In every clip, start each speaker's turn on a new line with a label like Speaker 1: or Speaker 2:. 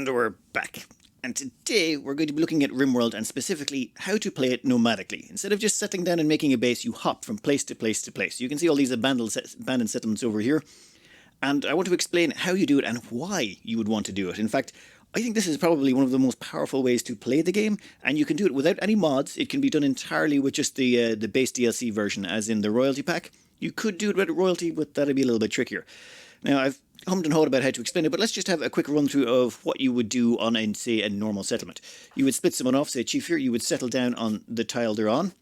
Speaker 1: And we're back. And today we're going to be looking at Rimworld and specifically how to play it nomadically. Instead of just settling down and making a base, you hop from place to place to place. You can see all these abandoned settlements over here. And I want to explain how you do it and why you would want to do it. In fact, I think this is probably one of the most powerful ways to play the game, and you can do it without any mods. It can be done entirely with just the base DLC version, as in the royalty pack. You could do it with royalty, but that'd be a little bit trickier. Now, I've hummed and hawed about how to explain it, but let's just have a quick run through of what you would do on, say, a normal settlement. You would split someone off, say Chief here, you would settle down on the tile they're on,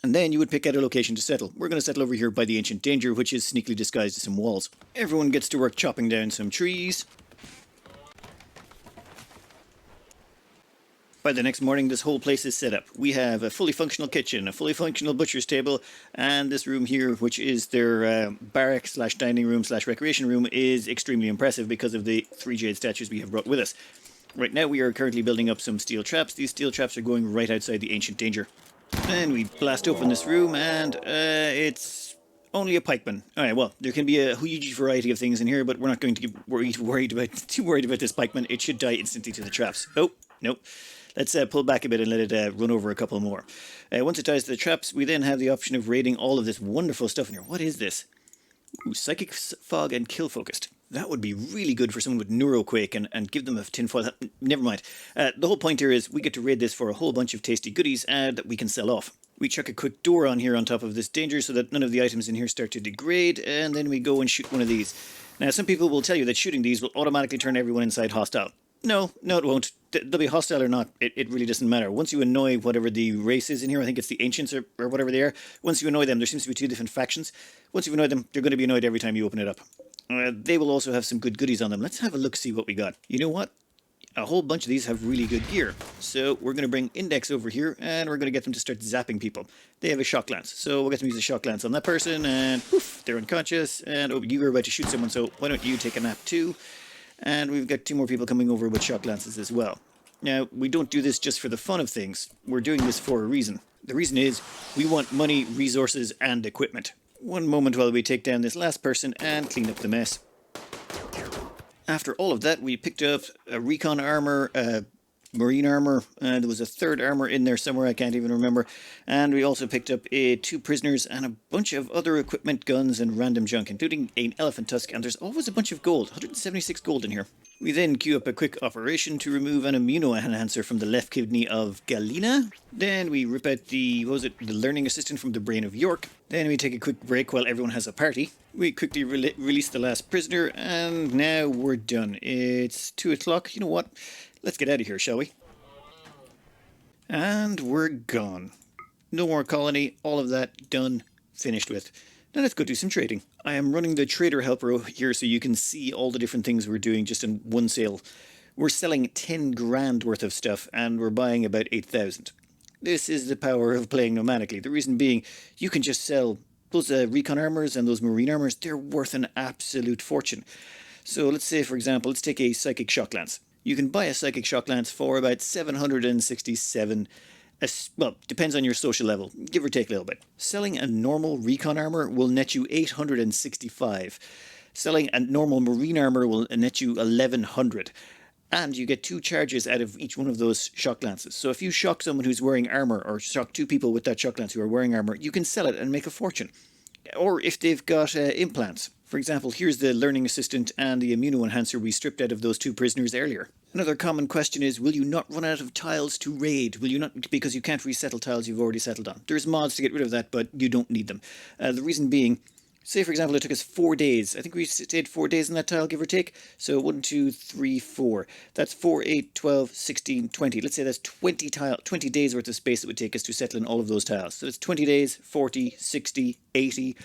Speaker 1: and then you would pick out a location to settle. We're going to settle over here by the Ancient Danger, which is sneakily disguised as some walls. Everyone gets to work chopping down some trees. By the next morning, this whole place is set up. We have a fully functional kitchen, a fully functional butcher's table, and this room here, which is their barracks slash dining room slash recreation room, is extremely impressive because of the 3 jade statues we have brought with us. Right now, we are currently building up some steel traps. These steel traps are going right outside the Ancient Danger. And we blast open this room, and it's only a pikeman. Alright, well, there can be a huge variety of things in here, but we're not going to get too worried about this pikeman. It should die instantly to the traps. Oh, nope. Let's pull back a bit and let it run over a couple more. Once it dies to the traps, we then have the option of raiding all of this wonderful stuff in here. What is this? Ooh, Psychic Fog and Kill Focused. That would be really good for someone with Neuroquake and give them a tinfoil. Never mind. The whole point here is we get to raid this for a whole bunch of tasty goodies that we can sell off. We chuck a quick door on here on top of this danger so that none of the items in here start to degrade, and then we go and shoot one of these. Now, some people will tell you that shooting these will automatically turn everyone inside hostile. No, it won't. They'll be hostile or not, it really doesn't matter. Once you annoy whatever the race is in here, I think it's the Ancients or whatever they are, once you annoy them, there seems to be 2 different factions. Once you've annoyed them, they're going to be annoyed every time you open it up. They will also have some good goodies on them. Let's have a look, see what we got. You know what? A whole bunch of these have really good gear. So we're going to bring Index over here, and we're going to get them to start zapping people. They have a shock lance, so we'll get them to use a shock lance on that person, and poof, they're unconscious. And oh, you were about to shoot someone, so why don't you take a nap too? And we've got 2 more people coming over with shock lances as well. Now, we don't do this just for the fun of things. We're doing this for a reason. The reason is we want money, resources, and equipment. One moment while we take down this last person and clean up the mess. After all of that, we picked up a recon armor, marine armor, there was a 3rd armor in there somewhere, I can't even remember, and we also picked up 2 prisoners and a bunch of other equipment, guns and random junk, including an elephant tusk, and there's always a bunch of gold, 176 gold in here. We then queue up a quick operation to remove an immuno enhancer from the left kidney of Galina. Then we rip out the learning assistant from the brain of York. Then we take a quick break while everyone has a party. We quickly release the last prisoner, and now we're done. It's 2 o'clock. You know what? Let's get out of here, shall we? And we're gone. No more colony, all of that done, finished with. Now let's go do some trading. I am running the TraderHelper here so you can see all the different things we're doing just in one sale. We're selling 10 grand worth of stuff and we're buying about 8,000. This is the power of playing nomadically. The reason being, you can just sell those recon armors and those marine armors. They're worth an absolute fortune. So let's say, for example, let's take a Psychic Shock Lance. You can buy a Psychic Shock Lance for about 767. Well, depends on your social level, give or take a little bit. Selling a normal recon armor will net you 865. Selling a normal marine armor will net you 1100. And you get 2 charges out of each one of those shock lances. So if you shock someone who's wearing armor, or shock 2 people with that shock lance who are wearing armor, you can sell it and make a fortune. Or if they've got implants. For example, here's the learning assistant and the immuno enhancer we stripped out of those 2 prisoners earlier. Another common question is, will you not run out of tiles to raid? Will you not, because you can't resettle tiles you've already settled on. There's mods to get rid of that, but you don't need them. The reason being, say for example it took us 4 days. I think we stayed 4 days in that tile, give or take. So 1, 2, 3, 4. That's 4, 8, 12, 16, 20. Let's say that's 20 days worth of space it would take us to settle in all of those tiles. So it's 20 days, 40, 60, 80...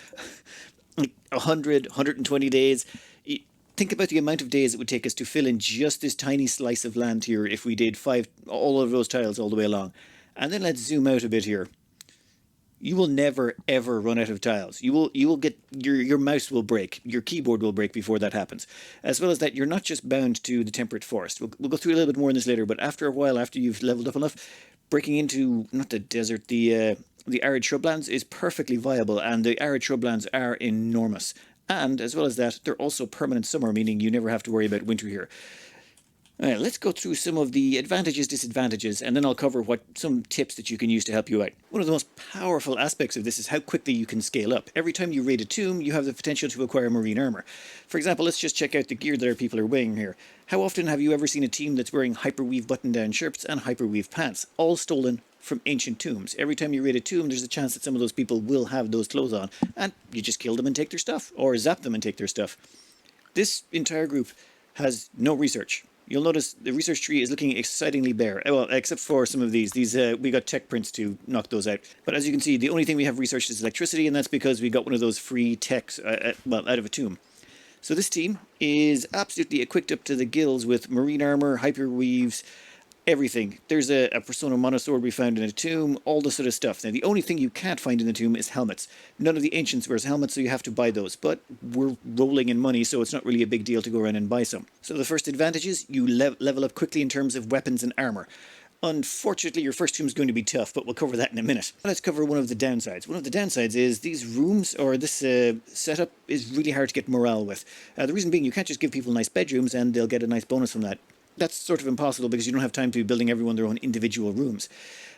Speaker 1: 100, 120 days. Think about the amount of days it would take us to fill in just this tiny slice of land here if we did all of those tiles all the way along. And then let's zoom out a bit here. You will never ever run out of tiles. You will get your mouse will break, your keyboard will break before that happens. As well as that, you're not just bound to the temperate forest. We'll go through a little bit more on this later, but after a while, after you've leveled up enough, breaking into not the desert, the arid shrublands is perfectly viable, and the arid shrublands are enormous. And as well as that, they're also permanent summer, meaning you never have to worry about winter here. Alright, let's go through some of the advantages, disadvantages, and then I'll cover some tips that you can use to help you out. One of the most powerful aspects of this is how quickly you can scale up. Every time you raid a tomb, you have the potential to acquire marine armor. For example, let's just check out the gear that our people are wearing here. How often have you ever seen a team that's wearing hyperweave button-down shirts and hyperweave pants, all stolen from ancient tombs? Every time you raid a tomb, there's a chance that some of those people will have those clothes on, and you just kill them and take their stuff, or zap them and take their stuff. This entire group has no research. You'll notice the research tree is looking excitingly bare. Well, except for some of these. We got tech prints to knock those out. But as you can see, the only thing we have researched is electricity, and that's because we got one of those free techs, out of a tomb. So this team is absolutely equipped up to the gills with marine armor, hyperweaves, everything. There's a Persona monosword we found in a tomb, all this sort of stuff. Now, the only thing you can't find in the tomb is helmets. None of the ancients wears helmets, so you have to buy those. But we're rolling in money, so it's not really a big deal to go around and buy some. So the first advantage is you level up quickly in terms of weapons and armor. Unfortunately, your first tomb is going to be tough, but we'll cover that in a minute. Let's cover one of the downsides. One of the downsides is these rooms, or this setup, is really hard to get morale with. The reason being, you can't just give people nice bedrooms and they'll get a nice bonus from that. That's sort of impossible because you don't have time to be building everyone their own individual rooms.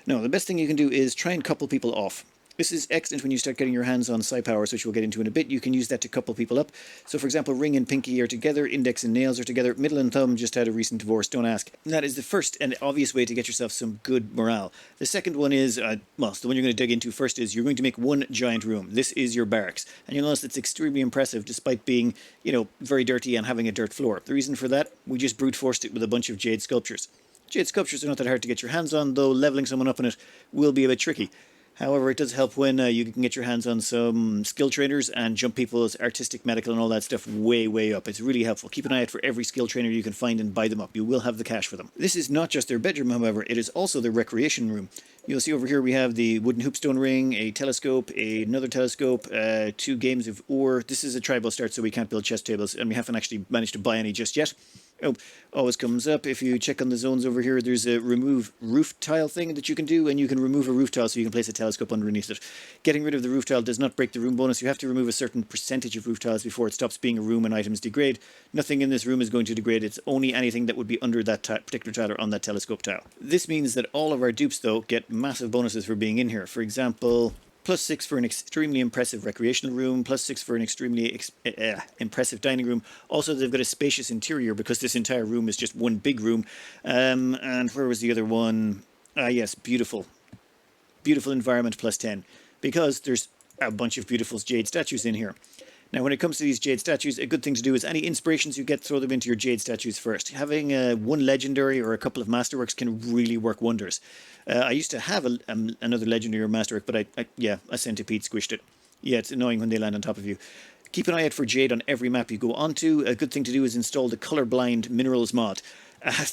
Speaker 1: No, the best thing you can do is try and couple people off. This is excellent when you start getting your hands on psi powers, which we'll get into in a bit. You can use that to couple people up. So, for example, ring and pinky are together, index and nails are together, middle and thumb just had a recent divorce, don't ask. And that is the first and obvious way to get yourself some good morale. The second one is, the one you're going to dig into first is you're going to make one giant room. This is your barracks. And you'll notice it's extremely impressive despite being, very dirty and having a dirt floor. The reason for that, we just brute forced it with a bunch of jade sculptures. Jade sculptures are not that hard to get your hands on, though leveling someone up on it will be a bit tricky. However, it does help when you can get your hands on some skill trainers and jump people's artistic, medical and all that stuff way, way up. It's really helpful. Keep an eye out for every skill trainer you can find and buy them up. You will have the cash for them. This is not just their bedroom, however. It is also their recreation room. You'll see over here we have the wooden hoopstone ring, a telescope, another telescope, 2 games of ore. This is a tribal start, so we can't build chess tables, and we haven't actually managed to buy any just yet. Oh, always comes up. If you check on the zones over here, there's a remove roof tile thing that you can do, and you can remove a roof tile so you can place a telescope underneath it. Getting rid of the roof tile does not break the room bonus. You have to remove a certain percentage of roof tiles before it stops being a room and items degrade. Nothing in this room is going to degrade. It's only anything that would be under that particular tile or on that telescope tile. This means that all of our dupes, though, get massive bonuses for being in here. For example, +6 for an extremely impressive recreational room, +6 for an extremely impressive dining room. Also, they've got a spacious interior because this entire room is just one big room. And where was the other one? Yes, beautiful. Beautiful environment +10. Because there's a bunch of beautiful jade statues in here. Now, when it comes to these jade statues, a good thing to do is any inspirations you get, throw them into your jade statues first. Having one legendary or a couple of masterworks can really work wonders. I used to have another legendary or masterwork, but a centipede squished it. Yeah, it's annoying when they land on top of you. Keep an eye out for jade on every map you go onto. A good thing to do is install the Colorblind Minerals mod.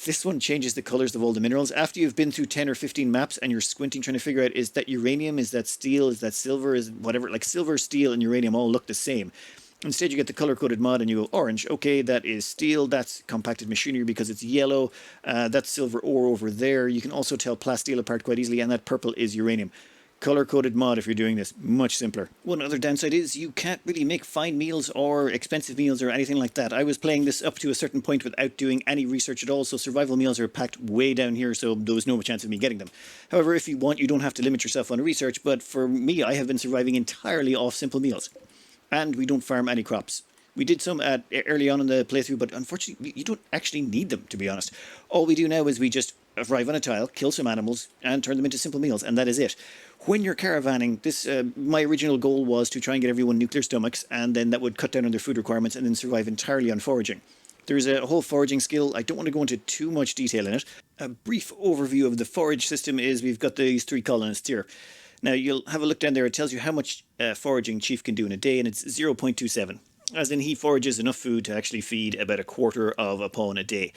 Speaker 1: This one changes the colors of all the minerals. After you've been through 10 or 15 maps and you're squinting trying to figure out, is that uranium, is that steel, is that silver, is whatever, like silver, steel and uranium all look the same. Instead you get the color-coded mod and you go orange. Okay, that is steel, that's compacted machinery because it's yellow, that's silver ore over there. You can also tell plasteel apart quite easily, and that purple is uranium. Color-coded mod if you're doing this. Much simpler. One other downside is you can't really make fine meals or expensive meals or anything like that. I was playing this up to a certain point without doing any research at all, so survival meals are packed way down here, so there was no chance of me getting them. However, if you want, you don't have to limit yourself on research, but for me, I have been surviving entirely off simple meals. And we don't farm any crops. We did some early on in the playthrough, but unfortunately, you don't actually need them, to be honest. All we do now is we just arrive on a tile, kill some animals, and turn them into simple meals, and that is it. When you're caravanning, my original goal was to try and get everyone nuclear stomachs, and then that would cut down on their food requirements and then survive entirely on foraging. There's a whole foraging skill. I don't want to go into too much detail in it. A brief overview of the forage system is we've got these 3 colonists here. Now, you'll have a look down there. It tells you how much foraging Chief can do in a day, and it's 0.27. As in, he forages enough food to actually feed about a quarter of a pawn a day.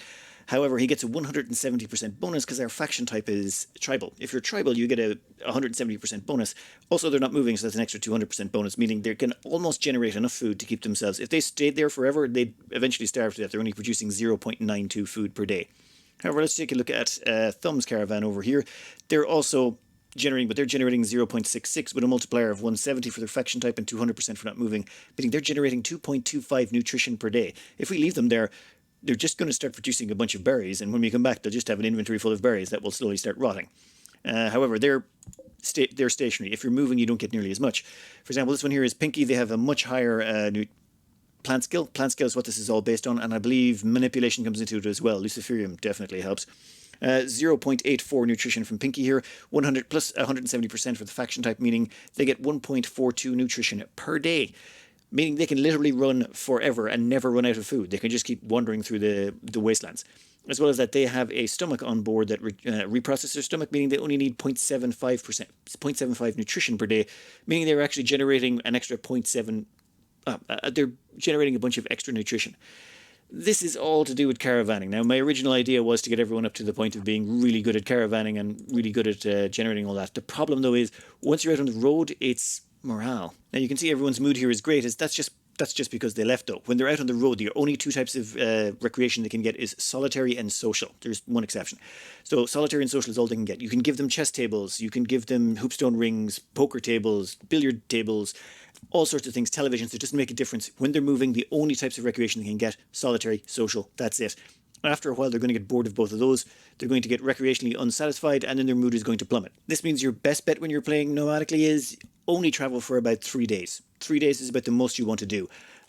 Speaker 1: However, he gets a 170% bonus because our faction type is tribal. If you're tribal, you get a 170% bonus. Also, they're not moving, so that's an extra 200% bonus, meaning they can almost generate enough food to keep themselves. If they stayed there forever, they'd eventually starve to death. They're only producing 0.92 food per day. However, let's take a look at Thumb's caravan over here. They're also generating 0.66 with a multiplier of 170 for their faction type and 200% for not moving, meaning they're generating 2.25 nutrition per day. If we leave them there, they're just going to start producing a bunch of berries, and when we come back, they'll just have an inventory full of berries that will slowly start rotting. However, they're stationary. If you're moving, you don't get nearly as much. For example, this one here is Pinky. They have a much higher plant skill. Plant skill is what this is all based on, and I believe manipulation comes into it as well. Luciferium definitely helps. 0.84 nutrition from Pinky here, 100 plus 170% for the faction type, meaning they get 1.42 nutrition per day, meaning they can literally run forever and never run out of food. They can just keep wandering through the wastelands. As well as that, they have a stomach on board that reprocesses their stomach, meaning they only need 0.75 nutrition per day, meaning they're actually generating an extra 0.7. They're generating a bunch of extra nutrition. This is all to do with caravanning. Now, my original idea was to get everyone up to the point of being really good at caravanning and really good at generating all that. The problem, though, is once you're out on the road, it's morale. Now, you can see everyone's mood here is great. That's just because they left, though. When they're out on the road, the only two types of recreation they can get is solitary and social. There's one exception. So solitary and social is all they can get. You can give them chess tables, you can give them hoopstone rings, poker tables, billiard tables, all sorts of things, televisions. It doesn't make a difference. When they're moving, the only types of recreation they can get, solitary, social, that's it. After a while, they're going to get bored of both of those. They're going to get recreationally unsatisfied, and then their mood is going to plummet. This means your best bet when you're playing nomadically is only travel for about 3 days. 3 days is about the most you want to do.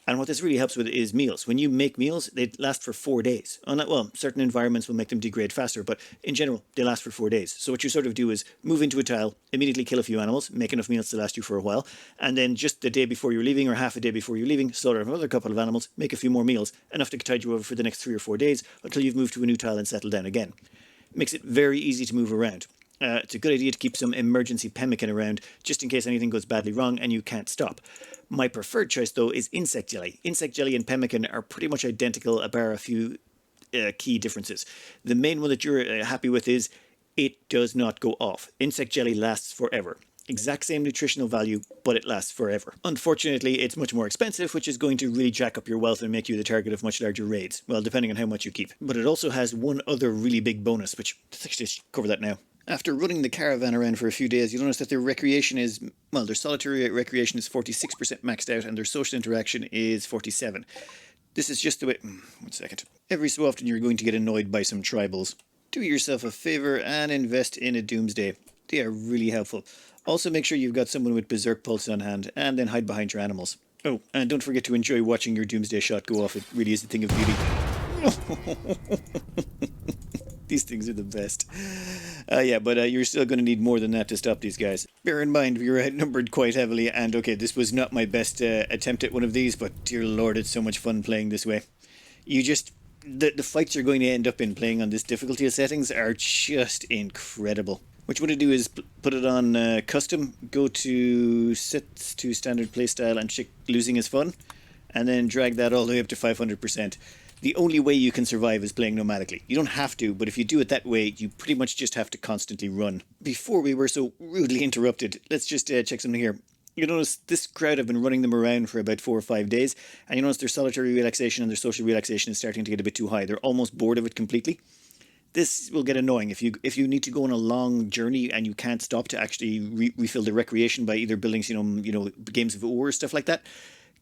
Speaker 1: And what this really helps with is meals. When you make meals, they last for 4 days. Well, certain environments will make them degrade faster, but in general, they last for 4 days. So what you sort of do is move into a tile, immediately kill a few animals, make enough meals to last you for a while, and then just the day before you're leaving, or half a day before you're leaving, slaughter another couple of animals, make a few more meals, enough to tide you over for the next 3 or 4 days, until you've moved to a new tile and settled down again. Makes it very easy to move around. It's a good idea to keep some emergency pemmican around, just in case anything goes badly wrong and you can't stop. My preferred choice, though, is insect jelly. Insect jelly and pemmican are pretty much identical, bar a few key differences. The main one that you're happy with is it does not go off. Insect jelly lasts forever. Exact same nutritional value, but it lasts forever. Unfortunately, it's much more expensive, which is going to really jack up your wealth and make you the target of much larger raids. Well, depending on how much you keep. But it also has one other really big bonus, which let's actually cover that now. After running the caravan around for a few days, you'll notice that their recreation is, well, their solitary recreation is 46% maxed out and their social interaction is 47%. This is just the way... One second. Every so often you're going to get annoyed by some tribals. Do yourself a favour and invest in a Doomsday. They are really helpful. Also make sure you've got someone with Berserk Pulse on hand, and then hide behind your animals. Oh, and don't forget to enjoy watching your Doomsday shot go off. It really is a thing of beauty. These things are the best. But you're still going to need more than that to stop these guys. Bear in mind, we were outnumbered quite heavily, and okay, this was not my best attempt at one of these, but dear lord, it's so much fun playing this way. You just... The fights you're going to end up in playing on this difficulty settings are just incredible. What you want to do is put it on custom, go to sets to standard playstyle and check losing is fun, and then drag that all the way up to 500%. The only way you can survive is playing nomadically. You don't have to, but if you do it that way, you pretty much just have to constantly run. Before we were so rudely interrupted, let's just check something here. You notice this crowd have been running them around for about 4 or 5 days, and you notice their solitary relaxation and their social relaxation is starting to get a bit too high. They're almost bored of it completely. This will get annoying if you need to go on a long journey and you can't stop to actually refill the recreation by either building, games of ore, stuff like that.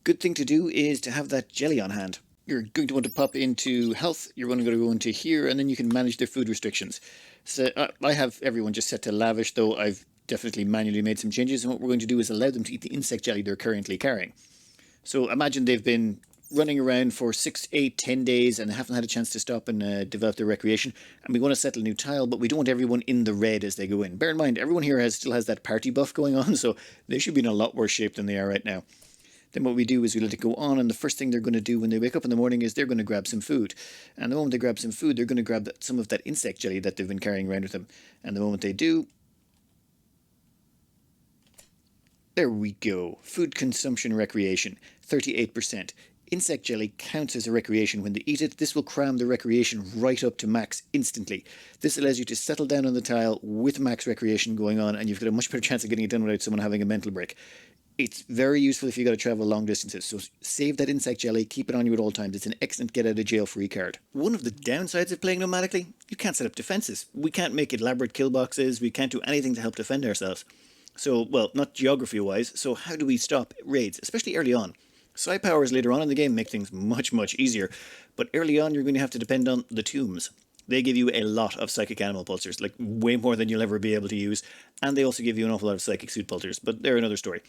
Speaker 1: Good thing to do is to have that jelly on hand. You're going to want to pop into health, you're going to go into here, and then you can manage their food restrictions. So I have everyone just set to lavish, though I've definitely manually made some changes, and what we're going to do is allow them to eat the insect jelly they're currently carrying. So imagine they've been running around for 6, 8, 10 days and haven't had a chance to stop and develop their recreation, and we want to settle a new tile, but we don't want everyone in the red as they go in. Bear in mind, everyone here still has that party buff going on, so they should be in a lot worse shape than they are right now. Then what we do is we let it go on, and the first thing they're going to do when they wake up in the morning is they're going to grab some food. And the moment they grab some food, they're going to grab some of that insect jelly that they've been carrying around with them. And the moment they do... There we go. Food consumption recreation, 38%. Insect jelly counts as a recreation. When they eat it, this will cram the recreation right up to max instantly. This allows you to settle down on the tile with max recreation going on, and you've got a much better chance of getting it done without someone having a mental break. It's very useful if you've got to travel long distances, so save that insect jelly, keep it on you at all times. It's an excellent get-out-of-jail-free card. One of the downsides of playing nomadically, you can't set up defences. We can't make elaborate kill boxes, we can't do anything to help defend ourselves. So, well, not geography-wise, so how do we stop raids, especially early on? Side powers later on in the game make things much, much easier, but early on you're going to have to depend on the tombs. They give you a lot of psychic animal pulsars, like way more than you'll ever be able to use, and they also give you an awful lot of psychic suit pulsars, but they're another story.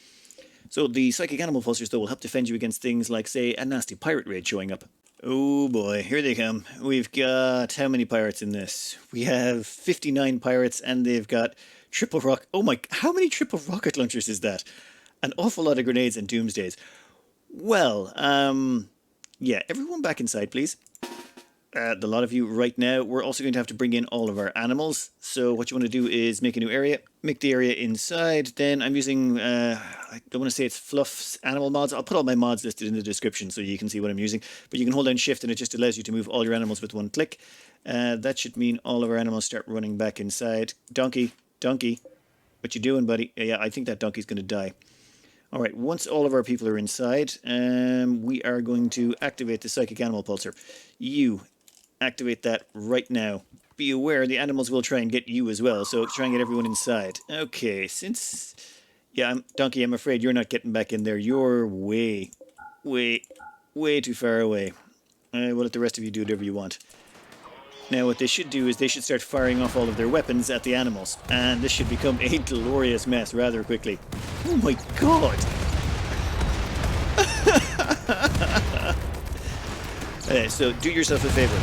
Speaker 1: So the psychic animal pulsars, though, will help defend you against things like, say, a nasty pirate raid showing up. Oh boy, here they come. We've got how many pirates in this? We have 59 pirates, and they've got triple rock. Oh my, how many triple rocket launchers is that? An awful lot of grenades and doomsdays. Well, yeah, everyone back inside, please. The lot of you right now. We're also going to have to bring in all of our animals. So what you want to do is make a new area, make the area inside. Then I'm using, I don't want to say it's Fluff's animal mods. I'll put all my mods listed in the description so you can see what I'm using. But you can hold down shift and it just allows you to move all your animals with one click. That should mean all of our animals start running back inside. Donkey, donkey, what you doing, buddy? Yeah, I think that donkey's going to die. All right, once all of our people are inside, we are going to activate the psychic animal pulsar. You activate that right now. Be aware the animals will try and get you as well, so try and get everyone inside. Okay, since... Yeah, Donkey, I'm afraid you're not getting back in there. You're way too far away. We'll let the rest of you do whatever you want. Now what they should do is they should start firing off all of their weapons at the animals, and this should become a glorious mess rather quickly. Oh my god! So do yourself a favour.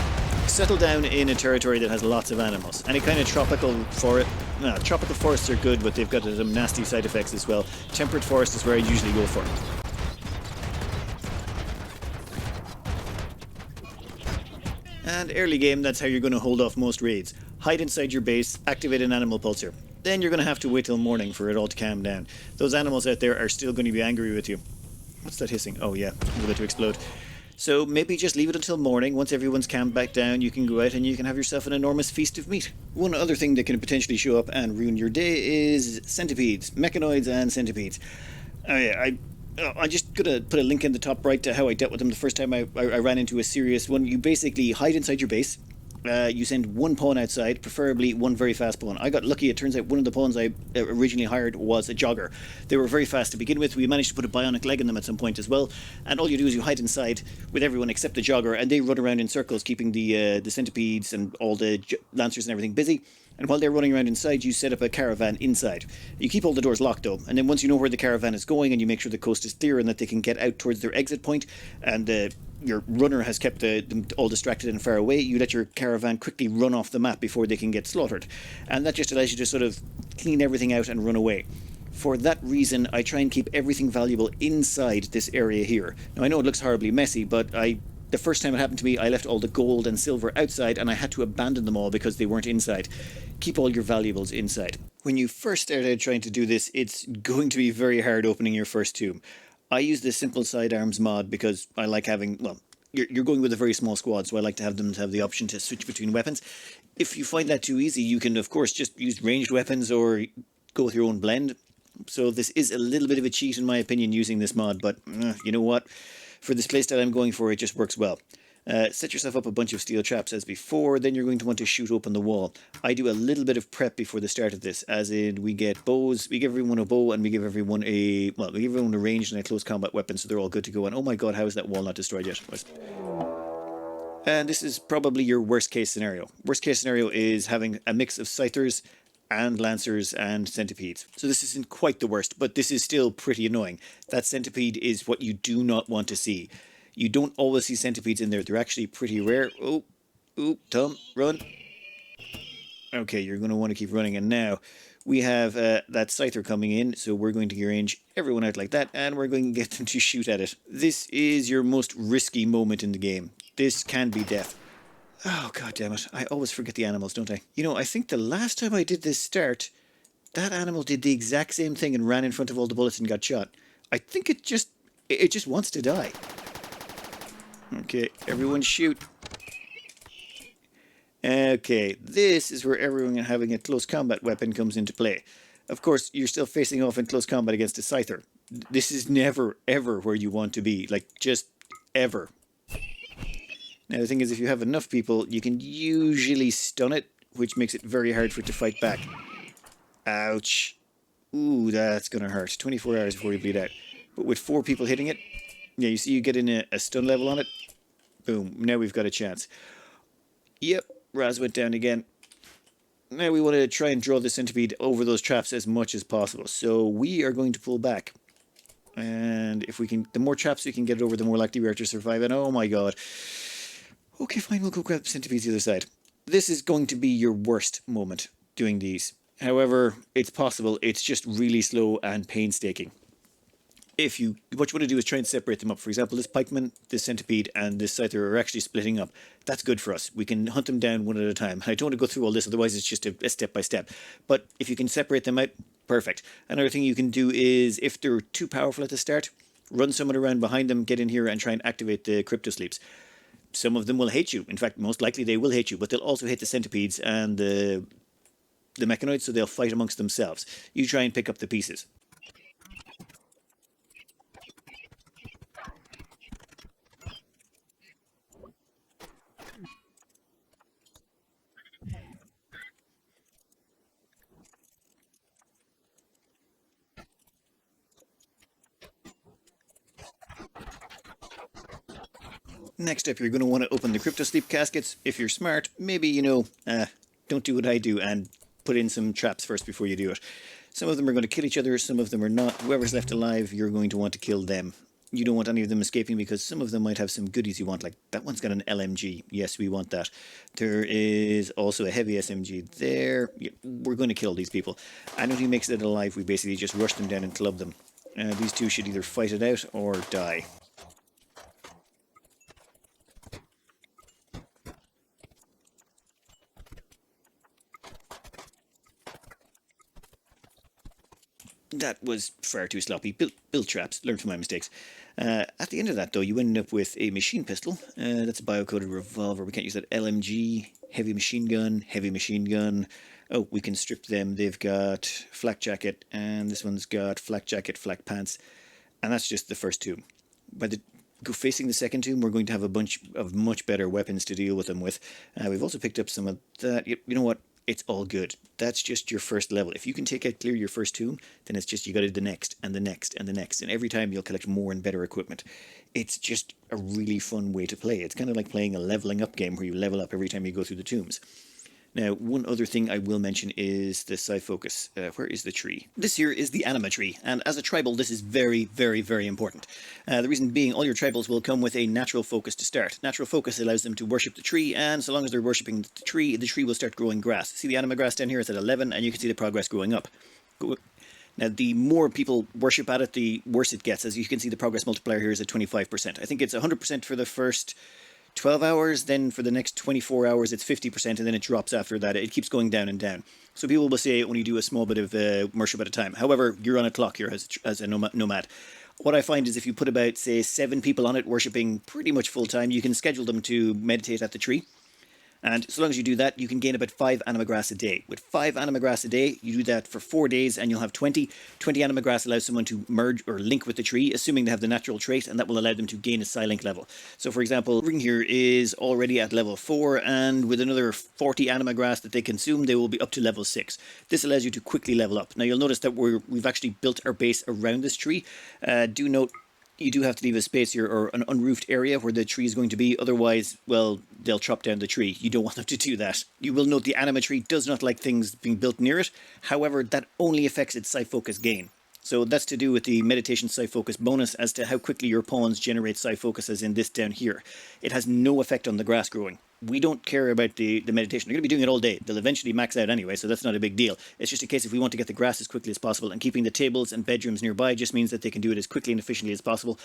Speaker 1: Settle down in a territory that has lots of animals. Any kind of tropical forest... No, tropical forests are good, but they've got some nasty side effects as well. Temperate forest is where I usually go for. And early game, that's how you're going to hold off most raids. Hide inside your base, activate an animal pulsar. Then you're going to have to wait till morning for it all to calm down. Those animals out there are still going to be angry with you. What's that hissing? Oh yeah, it's about to explode. So maybe just leave it until morning. Once everyone's calmed back down, you can go out and you can have yourself an enormous feast of meat. One other thing that can potentially show up and ruin your day is centipedes, mechanoids and centipedes. Oh yeah, I'm just going to put a link in the top right to how I dealt with them the first time I ran into a serious one. You basically hide inside your base. You send one pawn outside, preferably one very fast pawn. I got lucky. It turns out one of the pawns I originally hired was a jogger. They were very fast to begin with. We managed to put a bionic leg in them at some point as well. And all you do is you hide inside with everyone except the jogger, and they run around in circles, keeping the centipedes and all the lancers and everything busy. And while they're running around inside, you set up a caravan inside. You keep all the doors locked though, and then once you know where the caravan is going and you make sure the coast is clear and that they can get out towards their exit point, and your runner has kept them all distracted and far away, you let your caravan quickly run off the map before they can get slaughtered. And that just allows you to sort of clean everything out and run away. For that reason, I try and keep everything valuable inside this area here. Now I know it looks horribly messy, but the first time it happened to me, I left all the gold and silver outside and I had to abandon them all because they weren't inside. Keep all your valuables inside. When you first start out trying to do this, it's going to be very hard opening your first tomb. I use the simple Sidearms mod because I like having, well, you're going with a very small squad, so I like to have them to have the option to switch between weapons. If you find that too easy, you can, of course, just use ranged weapons or go with your own blend. So this is a little bit of a cheat, in my opinion, using this mod, but you know what? For this playstyle I'm going for, it just works well. Set yourself up a bunch of steel traps as before, then you're going to want to shoot open the wall. I do a little bit of prep before the start of this, as in we get bows, we give everyone a bow, and we give everyone a ranged and a close combat weapon, so they're all good to go. And oh my god, how is that wall not destroyed yet? And this is probably your worst case scenario. Worst case scenario is having a mix of scythers and lancers and centipedes. So this isn't quite the worst, but this is still pretty annoying. That centipede is what you do not want to see. You don't always see centipedes in there. They're actually pretty rare. Oh, Tom, run. Okay, you're going to want to keep running. And now we have that scyther coming in, so we're going to arrange everyone out like that, and we're going to get them to shoot at it. This is your most risky moment in the game. This can be death. Oh, god damn it. I always forget the animals, don't I? You know, I think the last time I did this start, that animal did the exact same thing and ran in front of all the bullets and got shot. I think it just wants to die. Okay, everyone shoot. Okay, this is where everyone having a close combat weapon comes into play. Of course, you're still facing off in close combat against a scyther. This is never, ever where you want to be. Like, just ever. Now, the thing is, if you have enough people, you can usually stun it, which makes it very hard for it to fight back. Ouch. Ooh, that's gonna hurt. 24 hours before you bleed out. But with 4 people hitting it, Yeah, you see you get in a stun level on it. Boom. Now we've got a chance. Yep. Raz went down again. Now we want to try and draw the centipede over those traps as much as possible. So we are going to pull back. And if we can, the more traps we can get it over, the more likely we are to survive. And oh my god. Okay, fine, we'll go grab the centipedes the other side. This is going to be your worst moment doing these. However, it's possible. It's just really slow and painstaking. What you want to do is try and separate them up. For example, this pikeman, this centipede, and this scyther are actually splitting up. That's good for us. We can hunt them down one at a time. I don't want to go through all this, otherwise it's just a step by step. But if you can separate them out, perfect. Another thing you can do is, if they're too powerful at the start, run someone around behind them, get in here and try and activate the crypto sleeps. Some of them will hate you. In fact, most likely they will hate you, but they'll also hate the centipedes and the mechanoids, so they'll fight amongst themselves. You try and pick up the pieces. Next up, you're going to want to open the crypto sleep caskets. If you're smart, maybe, don't do what I do and put in some traps first before you do it. Some of them are going to kill each other, some of them are not. Whoever's left alive, you're going to want to kill them. You don't want any of them escaping because some of them might have some goodies you want, like that one's got an LMG. Yes, we want that. There is also a heavy SMG there. Yeah, we're going to kill these people. Anyone who makes it alive, we basically just rush them down and club them. These two should either fight it out or die. That was far too sloppy. Build traps. Learn from my mistakes. At the end of that, though, you end up with a machine pistol. That's a bio-coded revolver. We can't use that. LMG, heavy machine gun. Oh, we can strip them. They've got flak jacket, and this one's got flak jacket, flak pants. And that's just the first tomb. Facing the second tomb, we're going to have a bunch of much better weapons to deal with them with. We've also picked up some of that. You know what? It's all good. That's just your first level. If you can clear your first tomb, then it's just you got to do the next and the next and the next, and every time you'll collect more and better equipment. It's just a really fun way to play. It's kind of like playing a leveling up game where you level up every time you go through the tombs. Now, one other thing I will mention is the side focus. Where is the tree? This here is the anima tree, and as a tribal, this is very, very, very important. The reason being, all your tribals will come with a natural focus to start. Natural focus allows them to worship the tree, and so long as they're worshipping the tree will start growing grass. See the anima grass down here? It's at 11, and you can see the progress growing up. Now, the more people worship at it, the worse it gets. As you can see, the progress multiplier here is at 25%. I think it's 100% for the first 12 hours, then for the next 24 hours it's 50%, and then it drops after that. It keeps going down and down. So people will say only do a small bit of worship at a time. However, you're on a clock here as a nomad. What I find is if you put about, say, 7 people on it worshipping pretty much full time, you can schedule them to meditate at the tree. And so long as you do that, you can gain about 5 anima grass a day. With 5 anima grass a day, you do that for 4 days and you'll have 20. 20 anima grass allows someone to merge or link with the tree, assuming they have the natural trait, and that will allow them to gain a Psi-link level. So for example, Ring here is already at level 4, and with another 40 anima grass that they consume, they will be up to level 6. This allows you to quickly level up. Now you'll notice that we've actually built our base around this tree. Do note, you do have to leave a space here or an unroofed area where the tree is going to be. Otherwise, well, they'll chop down the tree. You don't want them to do that. You will note the anima tree does not like things being built near it. However, that only affects its psi focus gain. So that's to do with the meditation psi focus bonus as to how quickly your pawns generate psi focus, as in this down here. It has no effect on the grass growing. We don't care about the meditation. They're going to be doing it all day. They'll eventually max out anyway, so that's not a big deal. It's just a case if we want to get the grass as quickly as possible, and keeping the tables and bedrooms nearby just means that they can do it as quickly and efficiently as possible.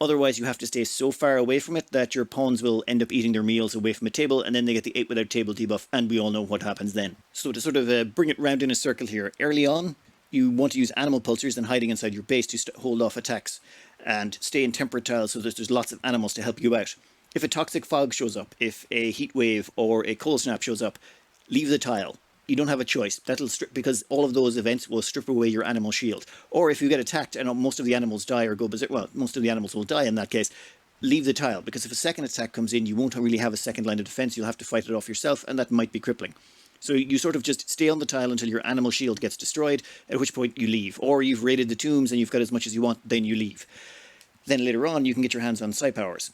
Speaker 1: Otherwise, you have to stay so far away from it that your pawns will end up eating their meals away from a table, and then they get the 8 without table debuff, and we all know what happens then. So to sort of bring it round in a circle here, early on, you want to use animal pulsers and hiding inside your base to hold off attacks, and stay in temperate tiles so that there's lots of animals to help you out. If a toxic fog shows up, if a heat wave or a cold snap shows up, leave the tile. You don't have a choice. That'll strip, because all of those events will strip away your animal shield. Or if you get attacked and most of the animals die or go berserk, well, most of the animals will die in that case, leave the tile, because if a second attack comes in, you won't really have a second line of defense. You'll have to fight it off yourself, and that might be crippling. So you sort of just stay on the tile until your animal shield gets destroyed, at which point you leave. Or you've raided the tombs and you've got as much as you want, then you leave. Then later on, you can get your hands on psi powers.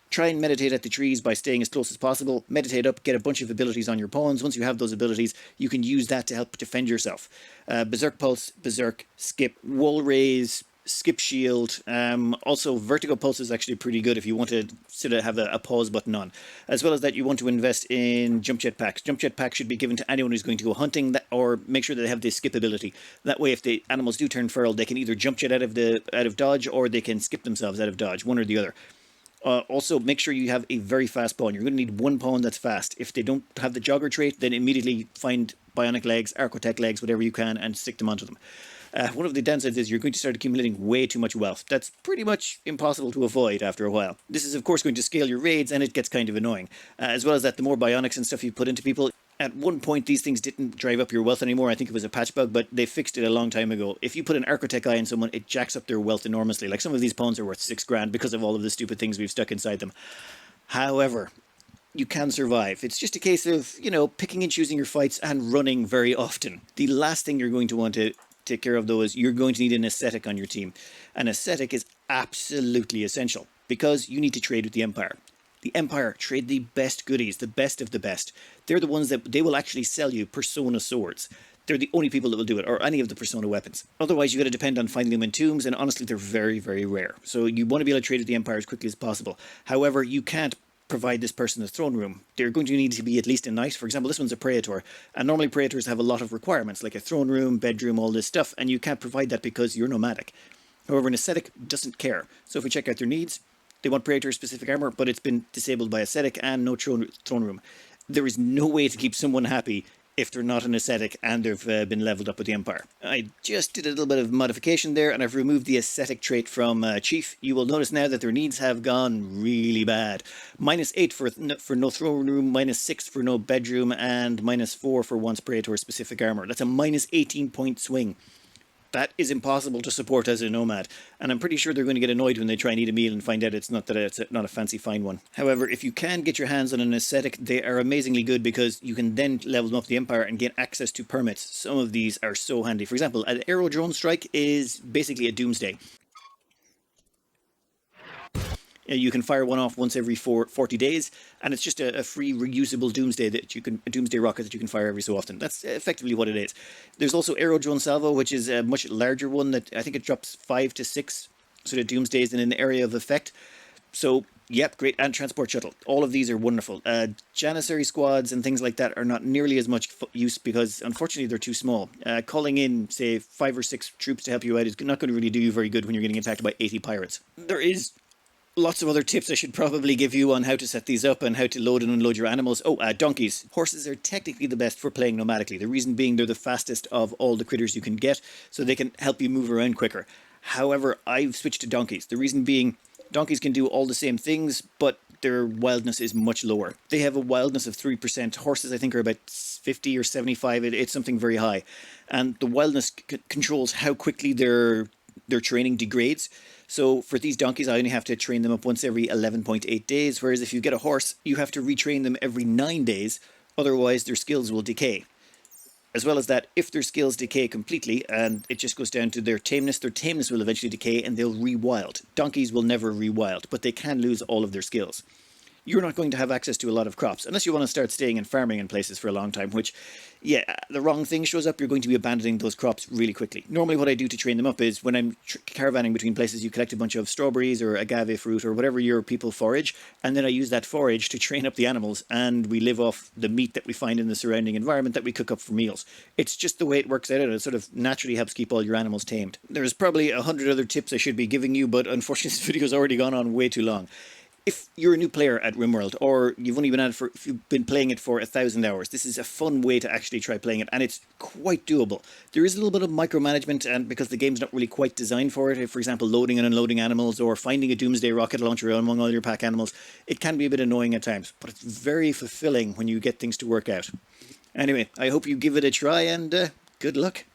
Speaker 1: Try and meditate at the trees by staying as close as possible. Meditate up, get a bunch of abilities on your pawns. Once you have those abilities, you can use that to help defend yourself. Berserk Pulse, Berserk, Skip, Wall Raise, Skip Shield. Also, Vertigo Pulse is actually pretty good if you want to sort of have a pause button on. As well as that, you want to invest in Jump Jet Packs. Jump Jet Packs should be given to anyone who's going to go hunting, or make sure that they have the skip ability. That way, if the animals do turn feral, they can either jump jet out of dodge, or they can skip themselves out of dodge, one or the other. Also, make sure you have a very fast pawn. You're going to need one pawn that's fast. If they don't have the jogger trait, then immediately find bionic legs, architect legs, whatever you can, and stick them onto them. One of the downsides is you're going to start accumulating way too much wealth. That's pretty much impossible to avoid after a while. This is, of course, going to scale your raids, and it gets kind of annoying. As well as that, the more bionics and stuff you put into people, at one point, these things didn't drive up your wealth anymore. I think it was a patch bug, but they fixed it a long time ago. If you put an Architect eye in someone, it jacks up their wealth enormously. Like, some of these pawns are worth $6,000 because of all of the stupid things we've stuck inside them. However, you can survive. It's just a case of, picking and choosing your fights and running very often. The last thing you're going to want to take care of, though, is you're going to need an ascetic on your team. An ascetic is absolutely essential because you need to trade with the Empire. The Empire trade the best goodies, the best of the best. They're the ones that they will actually sell you Persona swords. They're the only people that will do it, or any of the Persona weapons. Otherwise, you got to depend on finding them in tombs, and honestly, they're very, very rare. So you want to be able to trade with the Empire as quickly as possible. However, you can't provide this person a throne room. They're going to need to be at least a knight. For example, this one's a praetor, and normally praetors have a lot of requirements, like a throne room, bedroom, all this stuff, and you can't provide that because you're nomadic. However, an ascetic doesn't care. So if we check out their needs, they want Praetor-specific armor, but it's been disabled by ascetic and no throne room. There is no way to keep someone happy if they're not an ascetic and they've been leveled up with the Empire. I just did a little bit of modification there, and I've removed the ascetic trait from Chief. You will notice now that their needs have gone really bad. -8 for no throne room, -6 for no bedroom, and -4 for once Praetor-specific armor. That's a -18-point swing. That is impossible to support as a nomad, and I'm pretty sure they're going to get annoyed when they try and eat a meal and find out it's not a fancy fine one. However, if you can get your hands on an ascetic, they are amazingly good because you can then level them up the Empire and get access to permits. Some of these are so handy. For example, an aero drone strike is basically a doomsday. You can fire one off once every 40 days, and it's just a free reusable doomsday doomsday rocket that you can fire every so often. That's effectively what it is. There's also Aero Drone Salvo, which is a much larger one that I think it drops 5 to 6 sort of doomsdays in an area of effect. So, yep, great. And Transport Shuttle. All of these are wonderful. Janissary squads and things like that are not nearly as much use because, unfortunately, they're too small. Calling in, say, 5 or 6 troops to help you out is not going to really do you very good when you're getting attacked by 80 pirates. There is lots of other tips I should probably give you on how to set these up and how to load and unload your animals. Donkeys. Horses are technically the best for playing nomadically. The reason being they're the fastest of all the critters you can get, so they can help you move around quicker. However, I've switched to donkeys. The reason being, donkeys can do all the same things, but their wildness is much lower. They have a wildness of 3%. Horses, I think, are about 50 or 75. It's something very high. And the wildness controls how quickly their training degrades. So for these donkeys, I only have to train them up once every 11.8 days, whereas if you get a horse, you have to retrain them every 9 days, otherwise their skills will decay. As well as that, if their skills decay completely, and it just goes down to their tameness will eventually decay and they'll rewild. Donkeys will never rewild, but they can lose all of their skills. You're not going to have access to a lot of crops, unless you want to start staying and farming in places for a long time, which, yeah, the wrong thing shows up, you're going to be abandoning those crops really quickly. Normally what I do to train them up is, when I'm caravanning between places, you collect a bunch of strawberries or agave fruit or whatever your people forage, and then I use that forage to train up the animals, and we live off the meat that we find in the surrounding environment that we cook up for meals. It's just the way it works out, and it sort of naturally helps keep all your animals tamed. There's probably 100 other tips I should be giving you, but unfortunately this video's already gone on way too long. If you're a new player at Rimworld, or you've only been at it if you've been playing it for 1,000 hours, this is a fun way to actually try playing it, and it's quite doable. There is a little bit of micromanagement, and because the game's not really quite designed for it, for example, loading and unloading animals, or finding a doomsday rocket launcher among all your pack animals, it can be a bit annoying at times, but it's very fulfilling when you get things to work out. Anyway, I hope you give it a try, and good luck.